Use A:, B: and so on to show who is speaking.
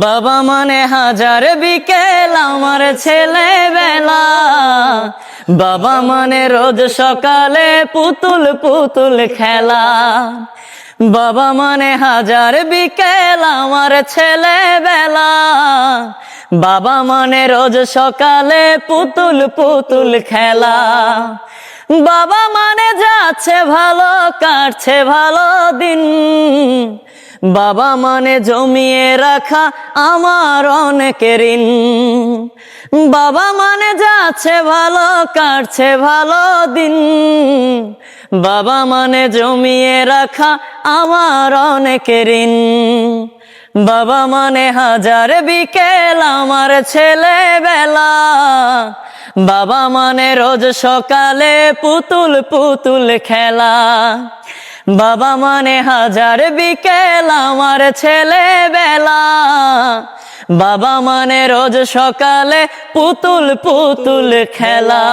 A: বাবা মানে হাজার বিকেল আমার ছেলেবেলা, বাবা মানে রোজ সকালে পুতুল পুতুল খেলা। বাবা মানে হাজার বিকেল আমার ছেলেবেলা, বাবা মানে রোজ সকালে পুতুল পুতুল খেলা। বাবা মানে যাচ্ছে ভালো কাটছে ভালো দিন, বাবা মানে জমিয়ে রাখা আমার অনেক ঋণ। বাবা মানে যাচ্ছে ভালো কাটছে ভালো দিন, বাবা মানে জমিয়ে রাখা আমার অনেক ঋণ। বাবা মানে হাজার বিকেল আমার ছেলেবেলা, বাবা মানে রোজ সকালে পুতুল পুতুল খেলা। বাবা মানে হাজার বিকেল আমার ছেলেবেলা, বাবা মানে রোজ সকালে পুতুল পুতুল খেলা।